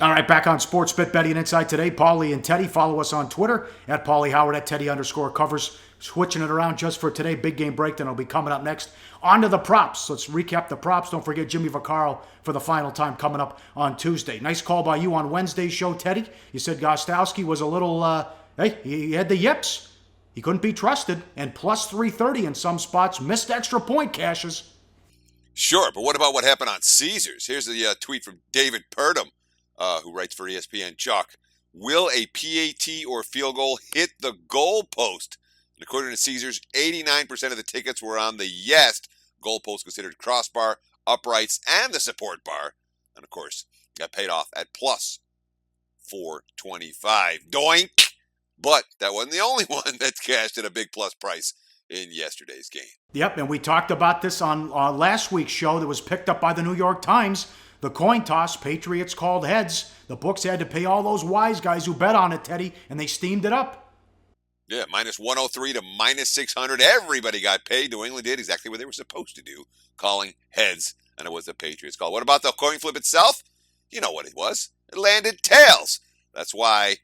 All right, back on Sports Bet Betting Inside today. Pauly and Teddy. Follow us on Twitter at Pauly Howard at Teddy_covers. Switching it around just for today. Big game breakdown will be coming up next. On to the props. Let's recap the props. Don't forget Jimmy Vaccaro for the final time coming up on Tuesday. Nice call by you on Wednesday's show, Teddy. You said Gostkowski was a little, he had the yips. He couldn't be trusted. And plus 330 in some spots. Missed extra point cashes. Sure, but what about what happened on Caesars? Here's a tweet from David Purdum, who writes for ESPN Chuck. Will a PAT or field goal hit the goalpost? And according to Caesars, 89% of the tickets were on the yes goalpost, considered crossbar, uprights, and the support bar. And of course, got paid off at plus 425. Doink! But that wasn't the only one that cashed at a big plus price in yesterday's game. Yep, and we talked about this on last week's show that was picked up by the New York Times. The coin toss, Patriots called heads. The books had to pay all those wise guys who bet on it, Teddy, and they steamed it up. Yeah, minus 103 to minus 600. Everybody got paid. New England did exactly what they were supposed to do, calling heads, and it was the Patriots' call. What about the coin flip itself? You know what it was. It landed tails. That's why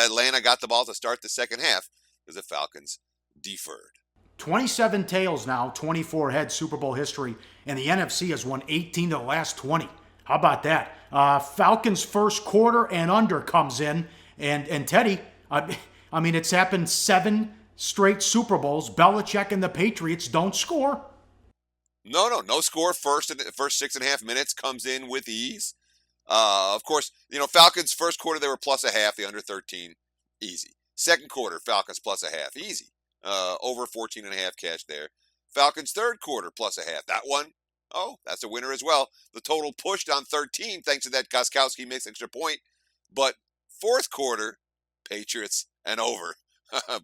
Atlanta got the ball to start the second half, because the Falcons deferred. 27 tails now, 24 heads, Super Bowl history, and the NFC has won 18 of the last 20. How about that? Falcons first quarter and under comes in, and Teddy, I mean, it's happened 7 straight Super Bowls. Belichick and the Patriots don't score. No score. First 6.5 minutes comes in with ease. Of course, Falcons first quarter, they were plus a half, the under 13, easy. Second quarter, Falcons plus a half, easy. Over 14.5 cash there. Falcons third quarter plus a half. That one, that's a winner as well. The total pushed on 13 thanks to that Gostkowski missed extra point. But fourth quarter, Patriots and over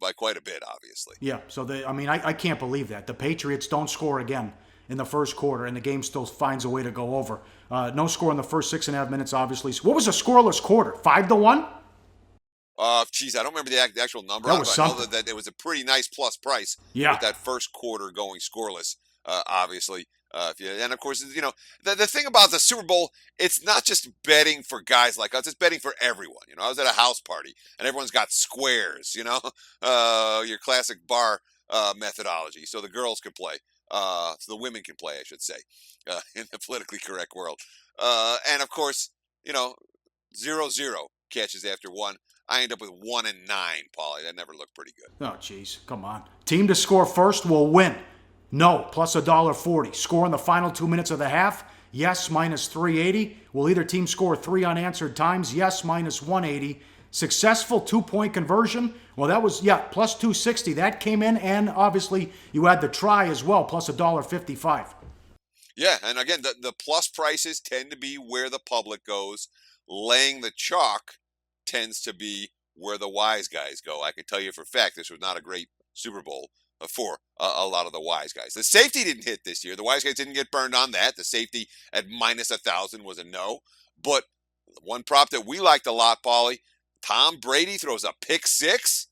by quite a bit, obviously. Yeah, so I can't believe that. The Patriots don't score again in the first quarter, and the game still finds a way to go over. No score in the first 6.5 minutes, obviously. What was a scoreless quarter? 5-1? I don't remember the actual number. That was I know something. that it was a pretty nice plus price with that first quarter going scoreless, obviously. And of course, the thing about the Super Bowl, it's not just betting for guys like us, it's betting for everyone. I was at a house party and everyone's got squares, your classic bar methodology. So the girls can play, so the women can play, I should say, in the politically correct world. And of course, 0-0 catches after one. I end up with 1 and 9, Pauly. That never looked pretty good. Oh, jeez. Come on. Team to score first will win. No, plus $1.40. Score in the final 2 minutes of the half. Yes, minus 380. Will either team score 3 unanswered times? Yes, minus 180. Successful 2-point conversion. Well, that was, plus 260. That came in, and obviously you had the try as well, plus $1.55. Yeah, and again, the plus prices tend to be where the public goes. Laying the chalk tends to be where the wise guys go. I can tell you for a fact this was not a great Super Bowl for a lot of the wise guys. The safety didn't hit this year. The wise guys didn't get burned on that. The safety at minus 1,000 was a no. But one prop that we liked a lot, Pauly, Tom Brady throws a pick six,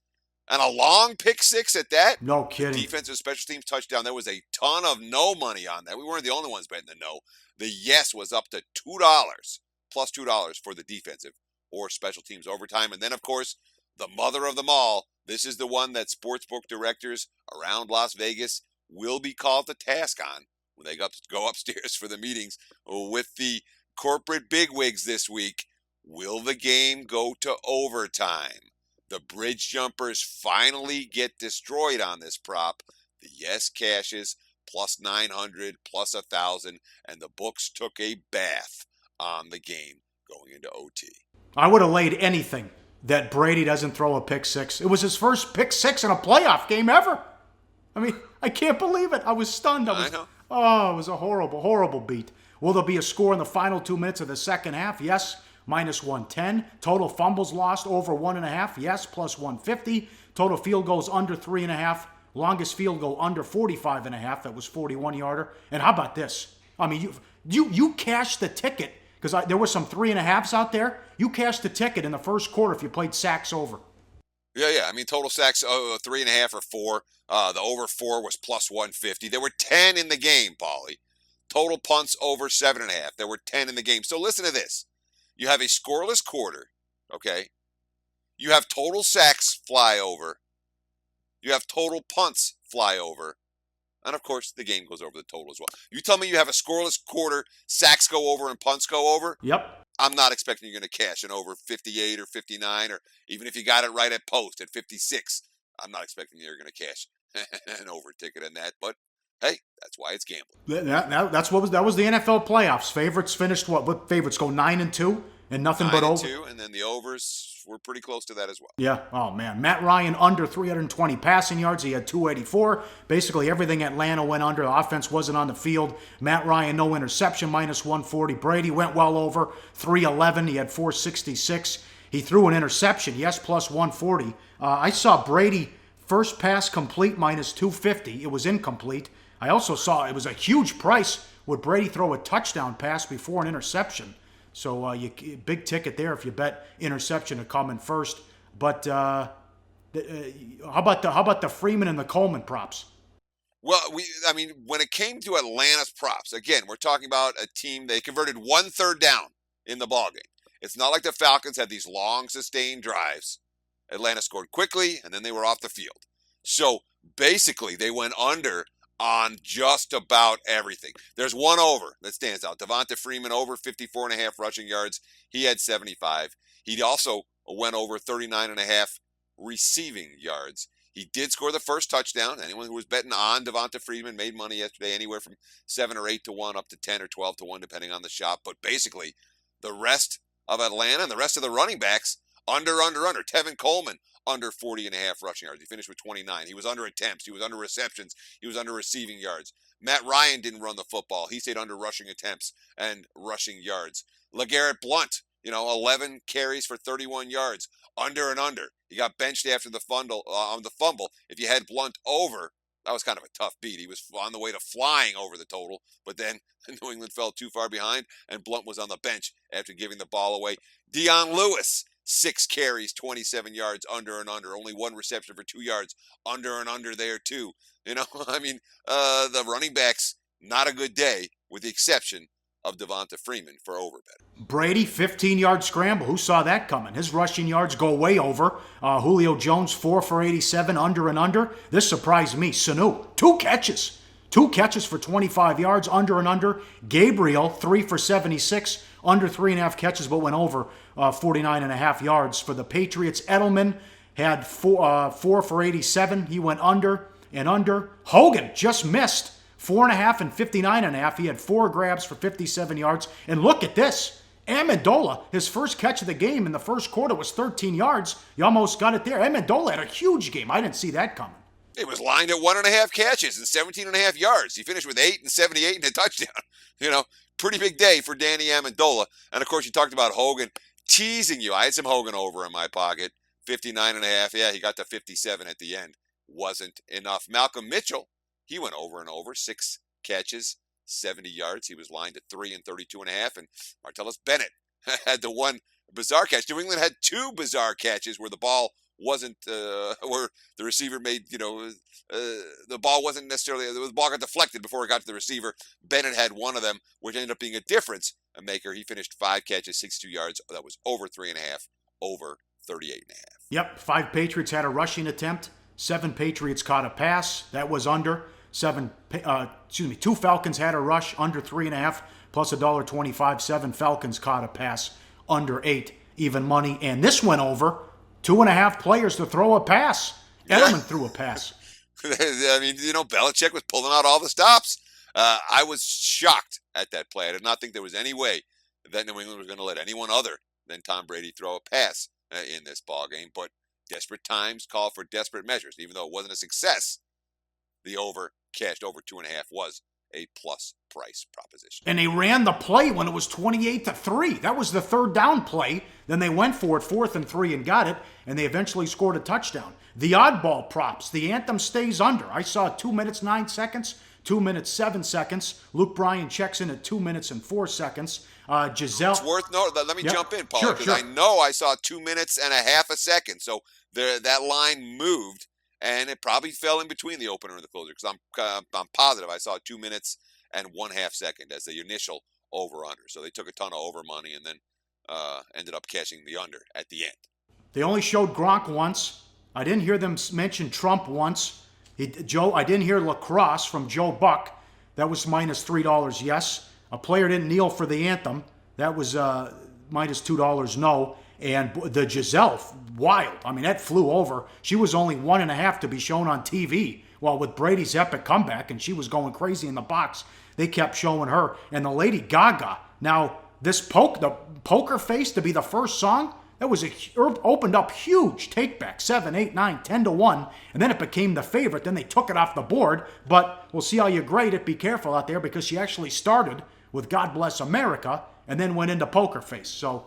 and a long pick six at that. No kidding. Defensive special teams touchdown. There was a ton of no money on that. We weren't the only ones betting the no. The yes was up to $2, plus $2 for the defensive or special teams overtime. And then, of course, the mother of them all, this is the one that sportsbook directors around Las Vegas will be called to task on when they go upstairs for the meetings with the corporate bigwigs this week. Will the game go to overtime? The bridge jumpers finally get destroyed on this prop. The yes cashes, plus 900, plus 1,000, and the books took a bath on the game going into OT. I would have laid anything that Brady doesn't throw a pick six. It was his first pick six in a playoff game ever. I mean, I can't believe it. I was stunned. I know. Oh, it was a horrible, horrible beat. Will there be a score in the final 2 minutes of the second half? Yes, minus 110. Total fumbles lost over 1.5. Yes, plus 150. Total field goals under 3.5. Longest field goal under 45.5. That was 41-yarder. And how about this? I mean, you cashed the ticket. Because there were some 3.5s out there. You cashed the ticket in the first quarter if you played sacks over. Yeah. I mean, total sacks 3.5 or 4. The over 4 was plus 150. There were 10 in the game, Pauly. Total punts over 7.5. There were 10 in the game. So listen to this. You have a scoreless quarter, okay? You have total sacks fly over. You have total punts fly over. And, of course, the game goes over the total as well. You tell me you have a scoreless quarter, sacks go over, and punts go over? Yep. I'm not expecting you're going to cash an over 58 or 59, or even if you got it right at post at 56. I'm not expecting you're going to cash an over ticket in that. But, hey, that's why it's gambling. That was the NFL playoffs. Favorites finished what? What favorites go 9-2 and nothing but over. 9-2, and then the overs were pretty close to that as well. Yeah. Oh man, Matt Ryan under 320 passing yards. He had 284. Basically everything Atlanta went under. The offense wasn't on the field. Matt Ryan no interception, minus 140. Brady went well over 311. He had 466. He threw an interception. Yes, plus 140. I saw Brady first pass complete, minus 250. It was incomplete. I also saw it was a huge price. Would Brady throw a touchdown pass before an interception? So you big ticket there if you bet interception to come in first. But how about the Freeman and the Coleman props? Well, when it came to Atlanta's props, again, we're talking about a team, they converted 1 third down in the ballgame. It's not like the Falcons had these long, sustained drives. Atlanta scored quickly, and then they were off the field. So, basically, they went under on just about everything. There's one over that stands out. Devonta Freeman over 54.5 rushing yards. He had 75. He also went over 39.5 receiving yards. He did score the first touchdown. Anyone who was betting on Devonta Freeman made money yesterday, anywhere from 7 or 8 to 1 up to 10 or 12 to 1, depending on the shop. But basically, the rest of Atlanta and the rest of the running backs, under. Tevin Coleman, under 40.5 rushing yards. He finished with 29. He was under attempts. He was under receptions. He was under receiving yards. Matt Ryan didn't run the football. He stayed under rushing attempts and rushing yards. LeGarrette Blount, 11 carries for 31 yards, under and under. He got benched after the fumble. If you had Blount over, that was kind of a tough beat. He was on the way to flying over the total, but then New England fell too far behind, and Blount was on the bench after giving the ball away. Dion Lewis, 6 carries, 27 yards, under and under. Only 1 reception for 2 yards, under and under there too. The running backs, not a good day, with the exception of Devonta Freeman for over bet. Brady, 15-yard scramble. Who saw that coming? His rushing yards go way over. Julio Jones, 4 for 87, under and under. This surprised me. Sanu, 2 catches. 2 catches for 25 yards, under and under. Gabriel, 3 for 76, under 3.5 catches, but went over 49.5 yards. For the Patriots, Edelman had 4 for 87. He went under and under. Hogan just missed 4.5 and 59.5. He had 4 grabs for 57 yards. And look at this. Amendola, his first catch of the game in the first quarter was 13 yards. You almost got it there. Amendola had a huge game. I didn't see that coming. It was lined at 1.5 catches and 17.5 yards. He finished with 8 and 78 and a touchdown. Pretty big day for Danny Amendola. And, of course, you talked about Hogan teasing you. I had some Hogan over in my pocket. 59.5. Yeah, he got to 57 at the end. Wasn't enough. Malcolm Mitchell, he went over and over. 6 catches, 70 yards. He was lined at 3 and 32.5. And Martellus Bennett had the one bizarre catch. New England had 2 bizarre catches where the ball wasn't, where the receiver made, the ball wasn't necessarily, the ball got deflected before it got to the receiver. Bennett had one of them, which ended up being a difference maker. He finished 5 catches, 62 yards. That was over 3.5, over 38.5. Yep, 5 Patriots had a rushing attempt. 7 Patriots caught a pass. That was under. 2 Falcons had a rush, under 3.5, plus $1.25. 7 Falcons caught a pass, under 8, even money. And this went over. 2.5 players to throw a pass. Edelman threw a pass. Belichick was pulling out all the stops. I was shocked at that play. I did not think there was any way that New England was going to let anyone other than Tom Brady throw a pass in this ballgame. But desperate times call for desperate measures. Even though it wasn't a success, the over cashed over 2.5 was a plus price proposition. And they ran the play when it was 28-3. That was the third down play. Then they went for it, 4th and 3, and got it. And they eventually scored a touchdown. The oddball props. The anthem stays under. I saw 2 minutes 9 seconds, 2 minutes 7 seconds. Luke Bryan checks in at 2 minutes and 4 seconds. Giselle. It's worth noting. Let me jump in, Paul, because sure. I know I saw 2 minutes and a half a second. So that line moved, and it probably fell in between the opener and the closer, because I'm positive I saw 2 minutes and 1/2 second as the initial over-under. So they took a ton of over money, and then ended up cashing the under at the end. They only showed Gronk once. I didn't hear them mention Trump once. I didn't hear lacrosse from Joe Buck. That was minus $3 yes. A player didn't kneel for the anthem. That was minus $2 no. And the Giselle, wild. I mean, that flew over. She was only 1.5 to be shown on TV. Well, with Brady's epic comeback, and she was going crazy in the box, they kept showing her. And the Lady Gaga. Now, the Poker Face to be the first song, that was opened up huge take back, 7, 8, 9, 10 to 1, and then it became the favorite. Then they took it off the board, but we'll see how you grade it. Be careful out there, because she actually started with God Bless America and then went into Poker Face. So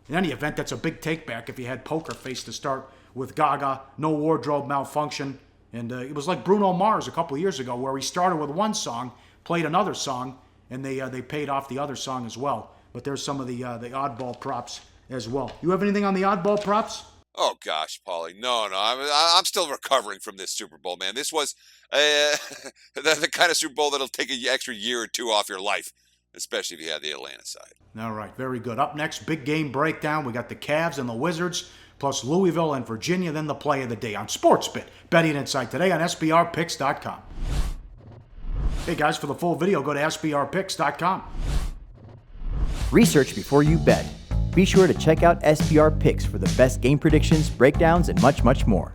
in any event, that's a big take back if you had Poker Face to start with Gaga, no wardrobe malfunction. And it was like Bruno Mars a couple of years ago, where he started with one song, played another song, and they paid off the other song as well. But there's some of the oddball props as well. You have anything on the oddball props? Oh gosh, Pauly, no, I'm still recovering from this Super Bowl, man. This was the kind of Super Bowl that'll take an extra year or two off your life, especially if you have the Atlanta side. All right, very good. Up next, big game breakdown. We got the Cavs and the Wizards, plus Louisville and Virginia, then the play of the day on SportsBit. Betting Insight today on SBRPicks.com. Hey guys, for the full video, go to SBRPicks.com. Research before you bet. Be sure to check out SBR Picks for the best game predictions, breakdowns, and much, much more.